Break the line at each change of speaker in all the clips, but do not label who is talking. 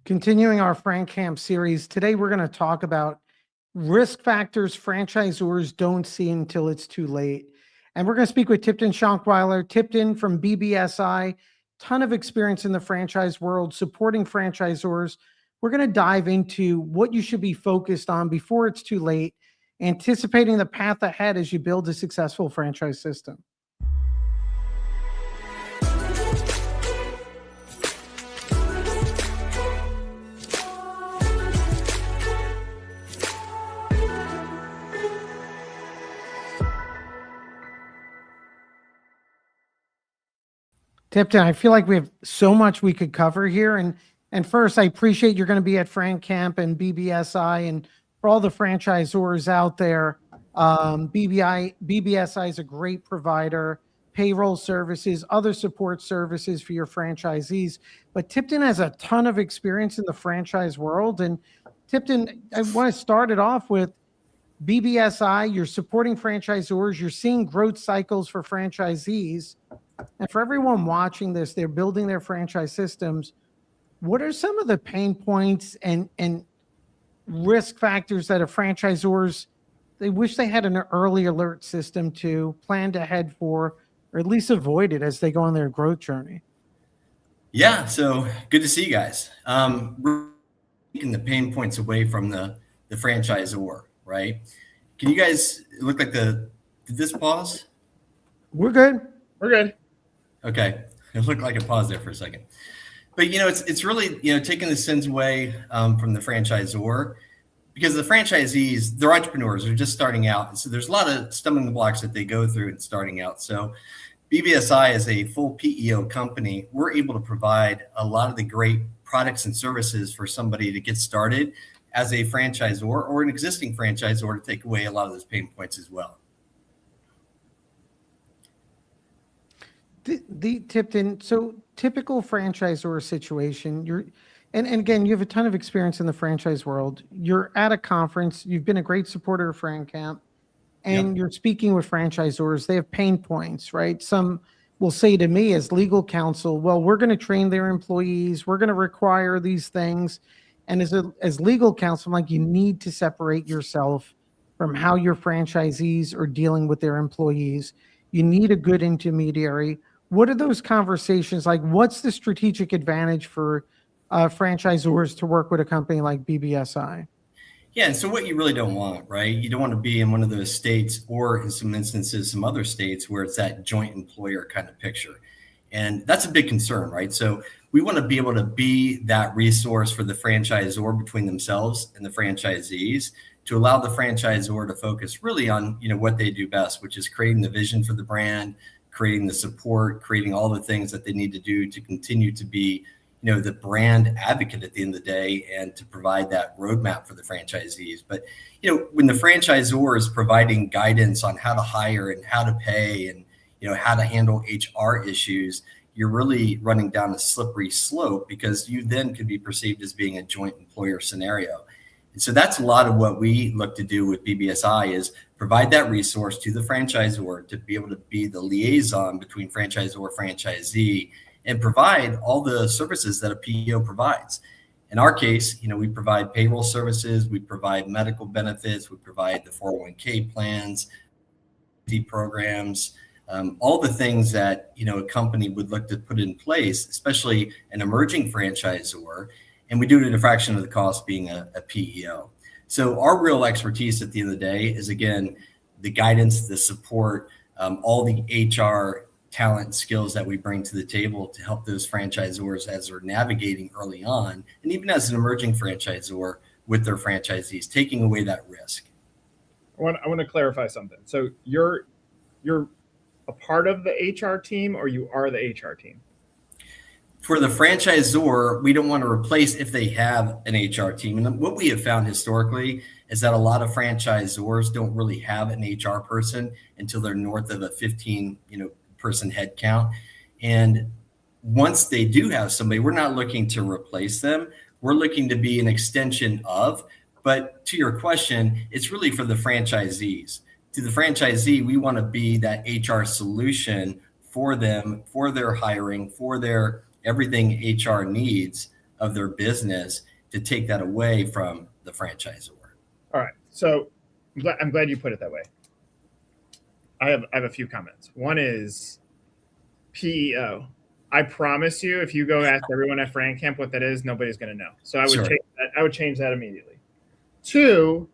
Continuing our Frank Camp series, today we're going to talk about risk factors franchisors don't see until it's too late. And we're going to speak with Tipton Shonkwiler. Tipton from BBSI, ton of experience in the franchise world, supporting franchisors. We're going to dive into what you should be focused on before it's too late, anticipating the path ahead as you build a successful franchise system. Tipton, I feel like we have so much we could cover here. And first, I appreciate you're going to be at Frank Camp and BBSI, and for all the franchisors out there, BBSI is a great provider, payroll services, other support services for your franchisees. But Tipton has a ton of experience in the franchise world. And Tipton, I want to start it off with BBSI. You're supporting franchisors. You're seeing growth cycles for franchisees. And for everyone watching this, they're building their franchise systems. What are some of the pain points and risk factors that a franchisors, they wish they had an early alert system to plan ahead for, or at least avoid it as they go on their growth journey?
Yeah, so good to see you guys. We're taking the pain points away from the franchisor, right? Can you guys, it look like did this pause?
We're good.
We're good.
Okay, it looked like it paused there for a second. But, it's really, taking the sins away from the franchisor, because the franchisees, they're entrepreneurs, they're just starting out. And so there's a lot of stumbling blocks that they go through in starting out. So BBSI is a full PEO company. We're able to provide a lot of the great products and services for somebody to get started as a franchisor or an existing franchisor to take away a lot of those pain points as well.
The Tipton, so typical franchisor situation, and again, you have a ton of experience in the franchise world. You're at a conference, you've been a great supporter of Frank Camp, and You're speaking with franchisors. They have pain points, right? Some will say to me as legal counsel, well, we're going to train their employees, we're going to require these things. And as legal counsel, I'm like, you need to separate yourself from how your franchisees are dealing with their employees. You need a good intermediary. What are those conversations like? What's the strategic advantage for franchisors to work with a company like BBSI?
Yeah, and so what you really don't want, right? You don't want to be in one of those states, or in some instances, some other states where it's that joint employer kind of picture. And that's a big concern, right? So we want to be able to be that resource for the franchisor between themselves and the franchisees to allow the franchisor to focus really on, what they do best, which is creating the vision for the brand, creating the support, creating all the things that they need to do to continue to be, the brand advocate at the end of the day, and to provide that roadmap for the franchisees. But, when the franchisor is providing guidance on how to hire and how to pay and, how to handle HR issues, you're really running down a slippery slope, because you then could be perceived as being a joint employer scenario. And so that's a lot of what we look to do with BBSI, is provide that resource to the franchisor to be able to be the liaison between franchisor, franchisee, and provide all the services that a PEO provides. In our case, we provide payroll services, we provide medical benefits, we provide the 401k plans, programs, all the things that, a company would look to put in place, especially an emerging franchisor. And we do it at a fraction of the cost being a PEO. So our real expertise at the end of the day is, again, the guidance, the support, all the HR talent skills that we bring to the table to help those franchisors as they're navigating early on, and even as an emerging franchisor with their franchisees, taking away that risk.
I want to clarify something. So you're a part of the HR team, or you are the HR team?
For the franchisor, we don't want to replace if they have an HR team. And what we have found historically is that a lot of franchisors don't really have an HR person until they're north of a 15, person head count. And once they do have somebody, we're not looking to replace them. We're looking to be an extension of. But to your question, it's really for the franchisees. To the franchisee, we want to be that HR solution for them, for their hiring, for their everything HR needs of their business to take that away from the franchisor.
All right. So I'm glad you put it that way. I have a few comments. One is PEO. I promise you, if you go ask everyone at Frank Camp what that is, nobody's going to know. So I would
Sure.
change that. I would change that immediately. Two,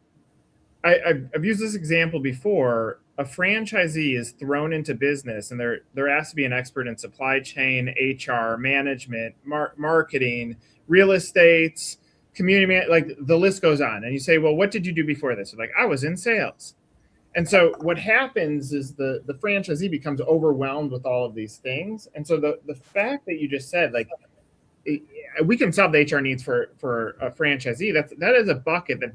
I've used this example before. A franchisee is thrown into business, and they're asked to be an expert in supply chain, HR, management, marketing, real estate, community, like the list goes on. And you say, well, what did you do before this? They're like, I was in sales. And so what happens is the franchisee becomes overwhelmed with all of these things. And so the fact that you just said, like, we can solve the HR needs for a franchisee. That is a bucket that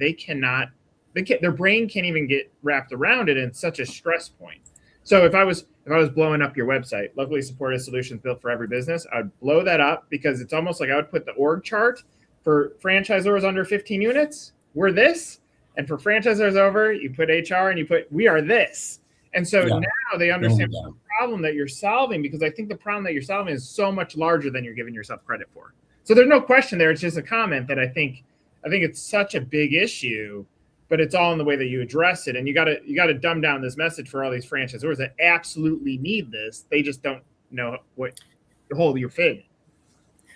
their brain can't even get wrapped around it, and it's such a stress point. So if I was blowing up your website, locally supported solutions built for every business, I would blow that up, because it's almost like I would put the org chart for franchisors under 15 units, we're this, and for franchisors over, you put HR and you put we are this. And so now they understand the problem that you're solving, because I think the problem that you're solving is so much larger than you're giving yourself credit for. So there's no question there. It's just a comment that I think it's such a big issue, but it's all in the way that you address it. And you got to dumb down this message for all these franchisors that absolutely need this. They just don't know what hole you're fitting.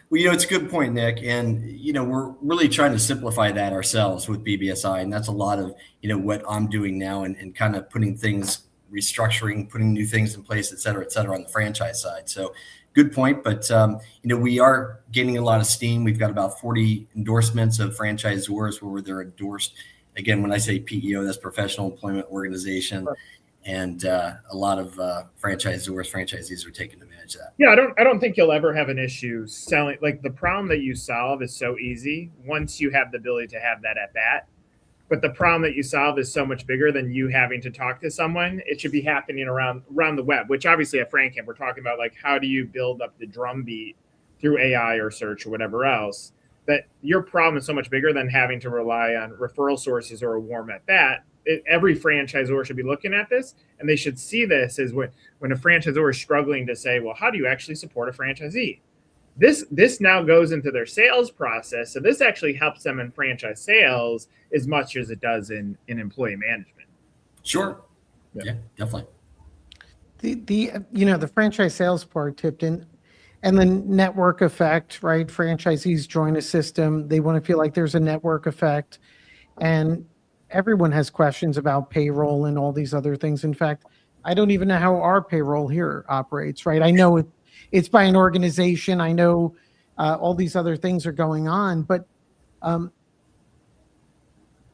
Well, it's a good point, Nick. And, we're really trying to simplify that ourselves with BBSI. And that's a lot of, what I'm doing now, and kind of putting things, restructuring, putting new things in place, et cetera, on the franchise side. So good point. But, we are gaining a lot of steam. We've got about 40 endorsements of franchisors where they're endorsed. Again, when I say PEO, that's Professional Employment Organization. Sure. And a lot of franchisees are taking advantage of that.
Yeah, I don't think you'll ever have an issue selling. Like, the problem that you solve is so easy once you have the ability to have that at bat. But the problem that you solve is so much bigger than you having to talk to someone. It should be happening around the web, which obviously at Frank Camp, we're talking about, like, how do you build up the drumbeat through AI or search or whatever else. That your problem is so much bigger than having to rely on referral sources or a warm at bat. Every franchisor should be looking at this, and they should see this as when a franchisor is struggling to say, well, how do you actually support a franchisee? This now goes into their sales process. So this actually helps them in franchise sales as much as it does in employee management.
Sure. Yeah, definitely.
The franchise sales part, Tipton, and the network effect, right? Franchisees join a system. They want to feel like there's a network effect, and everyone has questions about payroll and all these other things. In fact, I don't even know how our payroll here operates, right? I know it's by an organization. I know all these other things are going on, but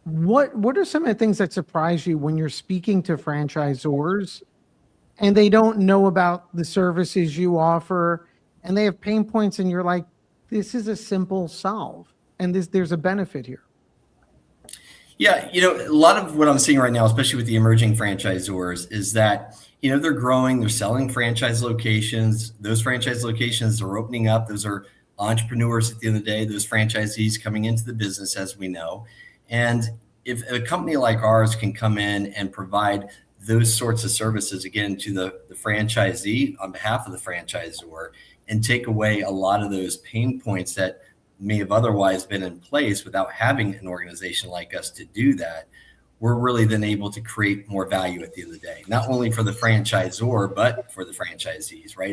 what are some of the things that surprise you when you're speaking to franchisors and they don't know about the services you offer and they have pain points, and you're like, this is a simple solve, and there's a benefit here?
Yeah, a lot of what I'm seeing right now, especially with the emerging franchisors, is that, they're growing, they're selling franchise locations. Those franchise locations are opening up. Those are entrepreneurs at the end of the day, those franchisees coming into the business, as we know. And if a company like ours can come in and provide those sorts of services, again, to the franchisee on behalf of the franchisor, and take away a lot of those pain points that may have otherwise been in place without having an organization like us to do that, we're really then able to create more value at the end of the day, not only for the franchisor, but for the franchisees, right?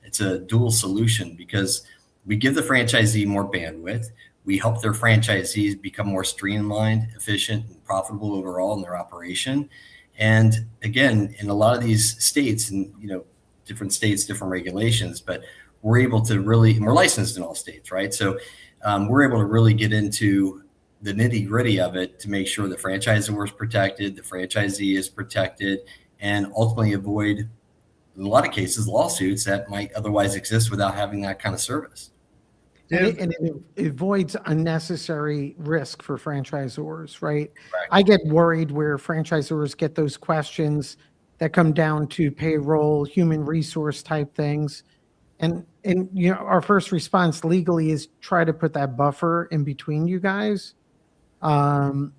It's a dual solution, because we give the franchisee more bandwidth. We help their franchisees become more streamlined, efficient, and profitable overall in their operation. And again, in a lot of these states, and different states, different regulations, but we're able to and we're licensed in all states, right? So we're able to really get into the nitty gritty of it to make sure the franchisor is protected, the franchisee is protected, and ultimately avoid, in a lot of cases, lawsuits that might otherwise exist without having that kind of service.
And it avoids unnecessary risk for franchisors, right?
Right.
I get worried where franchisors get those questions that come down to payroll, human resource type things. And our first response legally is try to put that buffer in between you guys. And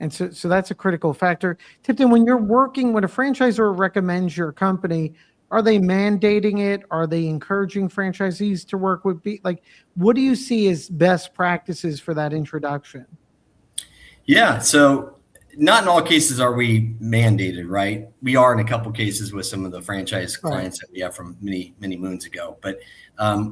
so that's a critical factor. Tipton, when you're working, when a franchisor recommends your company, Are they mandating it? Are they encouraging franchisees to work with like, what do you see as best practices for that introduction?
Yeah, so not in all cases are we mandated, right? We are in a couple cases with some of the franchise clients that we have from many moons ago, but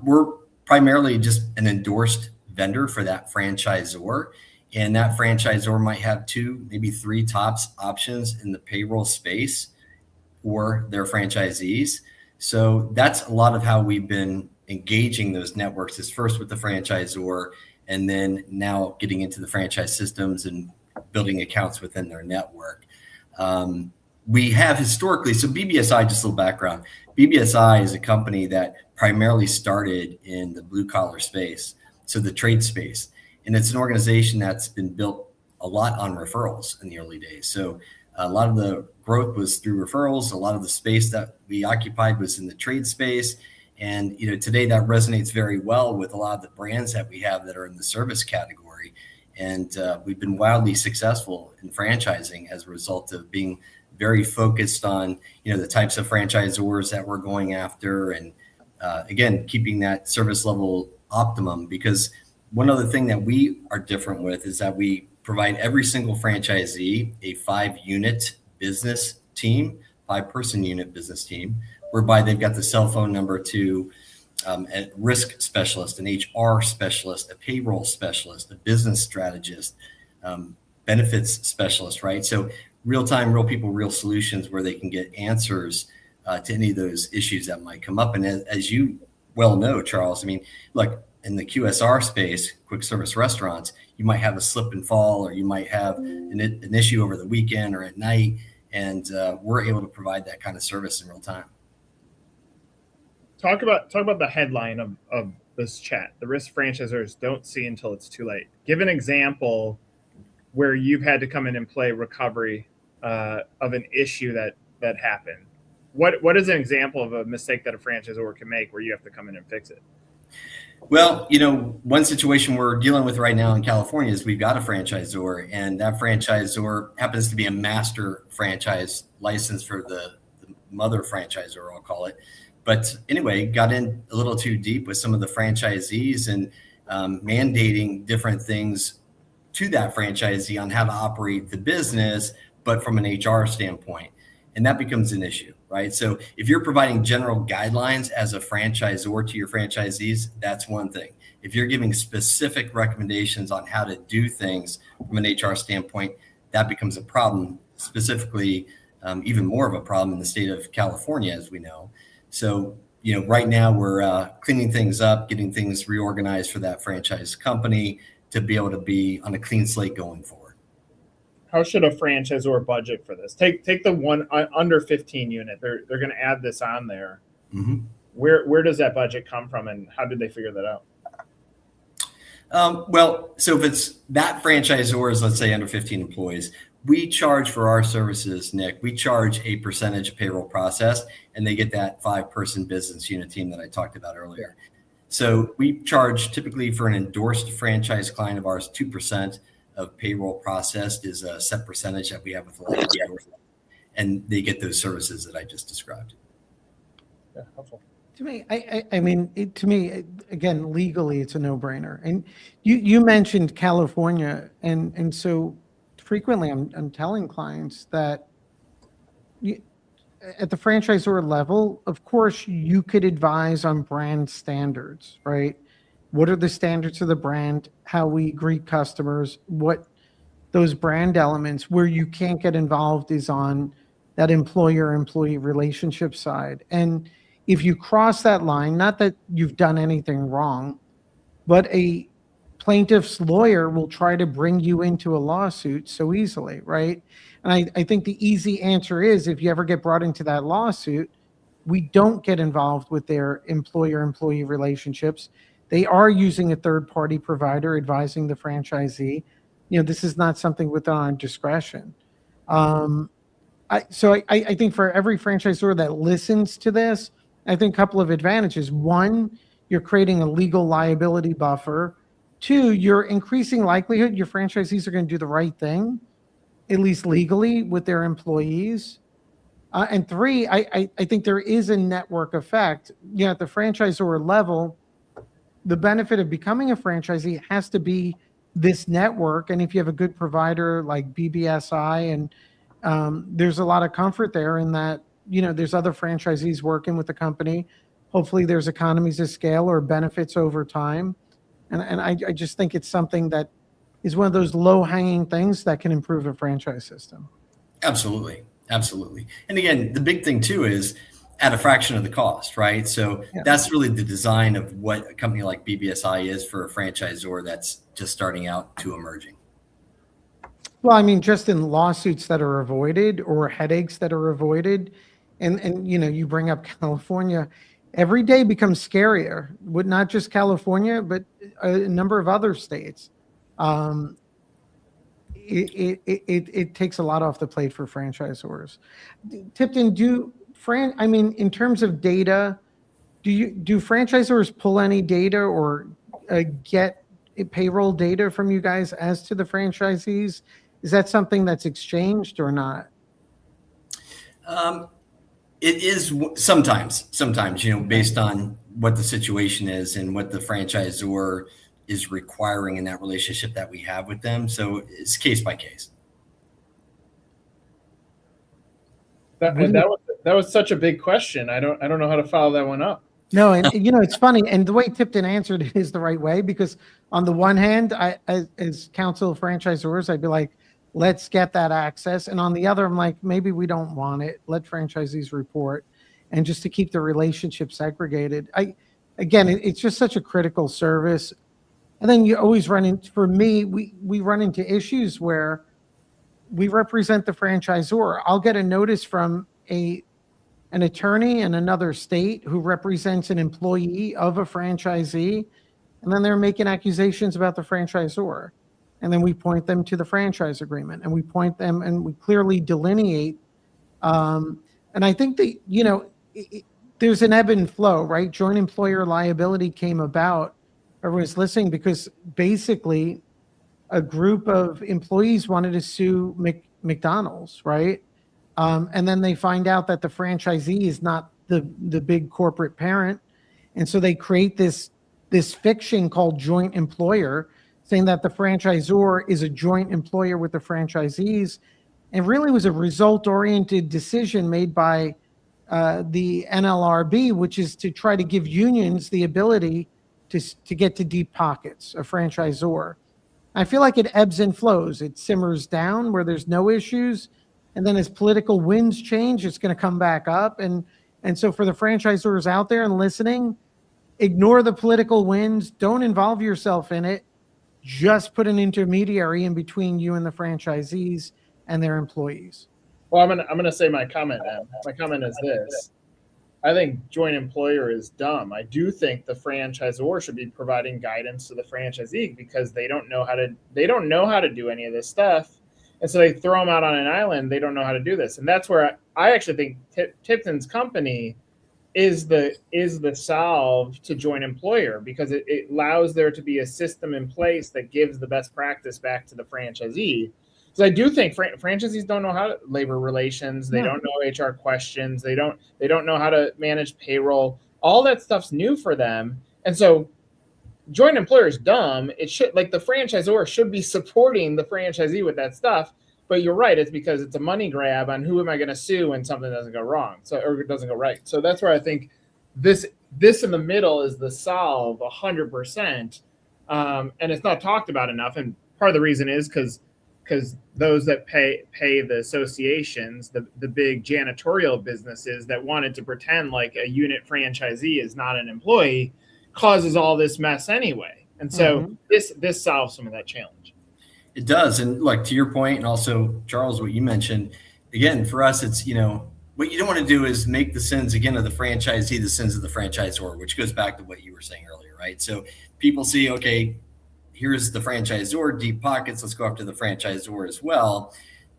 we're primarily just an endorsed vendor for that franchisor, and that franchisor might have 2, maybe 3 tops options in the payroll space for their franchisees. So that's a lot of how we've been engaging those networks, is first with the franchisor, and then now getting into the franchise systems and building accounts within their network. We have historically, so BBSI, just a little background, BBSI is a company that primarily started in the blue collar space, so the trade space. And it's an organization that's been built a lot on referrals in the early days. So a lot of the growth was through referrals. A lot of the space that we occupied was in the trade space. And today that resonates very well with a lot of the brands that we have that are in the service category. And we've been wildly successful in franchising as a result of being very focused on the types of franchisors that we're going after, and again, keeping that service level optimum. Because one other thing that we are different with is that we provide every single franchisee a 5-unit business team, 5-person unit business team, whereby they've got the cell phone number to a risk specialist, an HR specialist, a payroll specialist, a business strategist, benefits specialist, right? So real time, real people, real solutions where they can get answers to any of those issues that might come up. And as you well know, Charles, I mean, look, in the QSR space, quick service restaurants, you might have a slip and fall, or you might have an issue over the weekend or at night, and we're able to provide that kind of service in real time.
Talk about the headline of this chat: the risk franchisors don't see until it's too late. Give an example where you've had to come in and play recovery of an issue that happened. What is an example of a mistake that a franchisor can make where you have to come in and fix it?
Well, one situation we're dealing with right now in California is we've got a franchisor, and that franchisor happens to be a master franchise license for the mother franchisor, I'll call it. But anyway, got in a little too deep with some of the franchisees and mandating different things to that franchisee on how to operate the business, but from an HR standpoint. And that becomes an issue, right? So if you're providing general guidelines as a franchisor to your franchisees, that's one thing. If you're giving specific recommendations on how to do things from an HR standpoint, that becomes a problem, specifically even more of a problem in the state of California, as we know. So, right now we're cleaning things up, getting things reorganized for that franchise company to be able to be on a clean slate going forward.
How should a franchisor budget for this? Take the one under 15 unit. They're going to add this on there.
Mm-hmm.
Where does that budget come from, and how did they figure that out?
Well, so if it's that franchisor is, let's say, under 15 employees, we charge for our services, Nick. We charge a percentage of payroll processed, and they get that 5-person business unit team that I talked about earlier. So we charge typically for an endorsed franchise client of ours, 2% of payroll processed is a set percentage that we have with the landlord, and they get those services that I just described.
Yeah, helpful.
To me, I mean, to me, again, legally, it's a no-brainer. And you mentioned California, and so frequently I'm telling clients that at the franchisor level, of course, you could advise on brand standards, right? What are the standards of the brand, how we greet customers, what those brand elements. Where you can't get involved is on that employer-employee relationship side. And if you cross that line, not that you've done anything wrong, but a plaintiff's lawyer will try to bring you into a lawsuit so easily, right? And I think the easy answer is, if you ever get brought into that lawsuit, we don't get involved with their employer-employee relationships. They are using a third-party provider advising the franchisee. This is not something within our discretion. I think for every franchisor that listens to this, I think a couple of advantages. One, you're creating a legal liability buffer. Two, you're increasing likelihood your franchisees are going to do the right thing, at least legally, with their employees. And three, I think there is a network effect. At the franchisor level, the benefit of becoming a franchisee has to be this network. And if you have a good provider like BBSI, and there's a lot of comfort there in that, there's other franchisees working with the company. Hopefully there's economies of scale or benefits over time. And I just think it's something that is one of those low hanging things that can improve a franchise system.
Absolutely. Absolutely. And again, the big thing too is at a fraction of the cost, right? So that's really the design of what a company like BBSI is for a franchisor that's just starting out to emerging.
Well, I mean, just in lawsuits that are avoided or headaches that are avoided, and you bring up California, every day becomes scarier with not just California, but a number of other states. It takes a lot off the plate for franchisors. Tipton, in terms of data, do franchisors pull any data or get payroll data from you guys as to the franchisees? Is that something that's exchanged or not?
It is sometimes, based on what the situation is and what the franchisor is requiring in that relationship that we have with them. So it's case by case.
That was such a big question. I don't know how to follow that one up.
No, and it's funny, and the way Tipton answered it is the right way, because on the one hand, as counsel of franchisors, I'd be like, let's get that access, and on the other, I'm like, maybe we don't want it. Let franchisees report, and just to keep the relationship segregated. It's just such a critical service, and then you always run into. For me, we run into issues where we represent the franchisor. I'll get a notice from an attorney in another state who represents an employee of a franchisee, and then they're making accusations about the franchisor. And then we point them to the franchise agreement, and we point them, and we clearly delineate. And I think that, there's an ebb and flow, right? Joint employer liability came about, everyone's listening, because basically a group of employees wanted to sue McDonald's, right? And then they find out that the franchisee is not the big corporate parent. And so they create this fiction called joint employer, saying that the franchisor is a joint employer with the franchisees. And really was a result-oriented decision made by the NLRB, which is to try to give unions the ability to get to deep pockets, a franchisor. I feel like it ebbs and flows. It simmers down where there's no issues. And then as political winds change, it's going to come back up. And so for the franchisors out there and listening, ignore the political winds. Don't involve yourself in it. Just put an intermediary in between you and the franchisees and their employees.
Well, I'm gonna say my comment now. My comment is this: I think joint employer is dumb. I do think the franchisor should be providing guidance to the franchisee, because they don't know how to do any of this stuff, and so they throw them out on an island. They don't know how to do this, and that's where I actually think Tipton's company is the solve to joint employer, because it allows there to be a system in place that gives the best practice back to the franchisee. So I do think franchisees don't know how to labor relations. They don't know HR questions. They don't know how to manage payroll. All that stuff's new for them. And so joint employer is dumb. It should, like, the franchisor should be supporting the franchisee with that stuff. But you're right. It's because it's a money grab on who am I going to sue when something doesn't go wrong, or it doesn't go right. So that's where I think this in the middle is the solve 100%. And it's not talked about enough. And part of the reason is because those that pay the associations, the big janitorial businesses that wanted to pretend like a unit franchisee is not an employee, causes all this mess anyway. And so this solves some of that challenge.
It does. And like, to your point, and also Charles, what you mentioned, again, for us, it's, what you don't want to do is make the sins again of the franchisee, the sins of the franchisor, which goes back to what you were saying earlier, right? So people see, okay, here's the franchisor, deep pockets, let's go after the franchisor as well.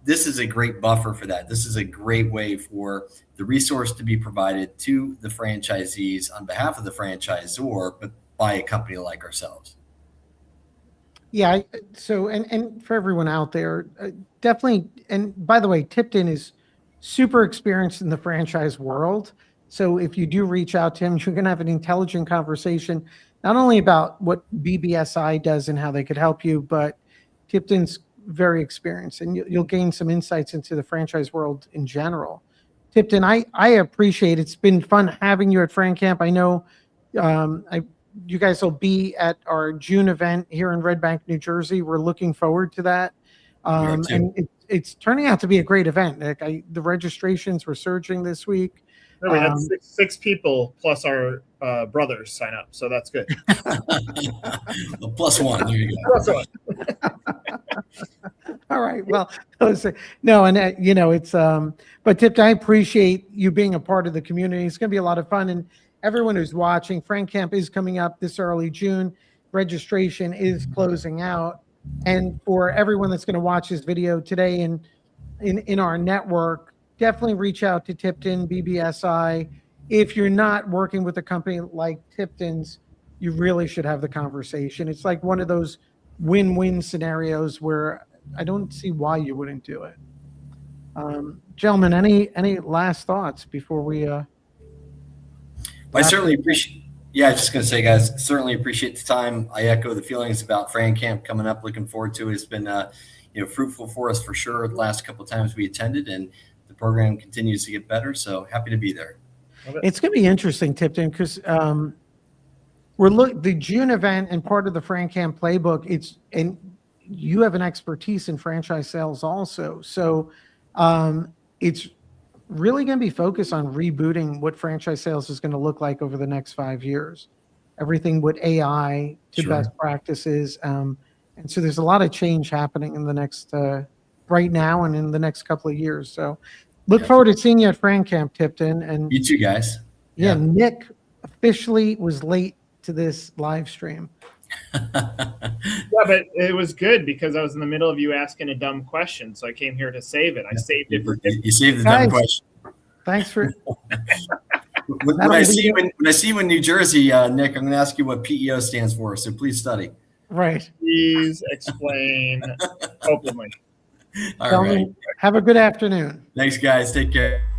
This is a great buffer for that. This is a great way for the resource to be provided to the franchisees on behalf of the franchisor, but by a company like ourselves.
Yeah. So, and for everyone out there, definitely. And by the way, Tipton is super experienced in the franchise world. So if you do reach out to him, you're going to have an intelligent conversation, not only about what BBSI does and how they could help you, but Tipton's very experienced, and you'll gain some insights into the franchise world in general. Tipton, I appreciate it. It's been fun having you at FranCamp. I know you guys will be at our June event here in Red Bank, New Jersey. We're looking forward to that. And it's turning out to be a great event. Like the registrations were surging this week.
We had six people plus our brothers sign up, so that's good.
Plus one. There you go.
Plus one.
All right. Well, no, and you know, it's but Tipton, I appreciate you being a part of the community. It's going to be a lot of fun, and everyone who's watching, FranCamp is coming up this early June. Registration is closing out, and for everyone that's going to watch this video today and in our network, definitely reach out to Tipton BBSI. If you're not working with a company like Tipton's, you really should have the conversation. It's like one of those win-win scenarios where I don't see why you wouldn't do it. Gentlemen, any last thoughts before we?
I certainly appreciate. Yeah, I was just going to say, guys, certainly appreciate the time. I echo the feelings about FranCamp coming up. Looking forward to it. It's been fruitful for us for sure the last couple of times we attended, and the program continues to get better. So happy to be there.
It's going to be interesting, Tipton, because the June event and part of the FranCamp playbook. And you have an expertise in franchise sales also, so it's really going to be focused on rebooting what franchise sales is going to look like over the next 5 years. Everything with AI to best practices, and so there's a lot of change happening in the next right now and in the next couple of years. So look forward to seeing you at FranCamp, Tipton. And
you too, guys.
Yeah, Nick officially was late to this live stream.
Yeah, but it was good because I was in the middle of you asking a dumb question, so I came here to save it. I saved it for
you saved the dumb question.
Thanks for.
when I see you in New Jersey, Nick, I'm going to ask you what PEO stands for. So please study.
Right.
Please explain openly.
All right.
Have a good afternoon.
Thanks, guys. Take care.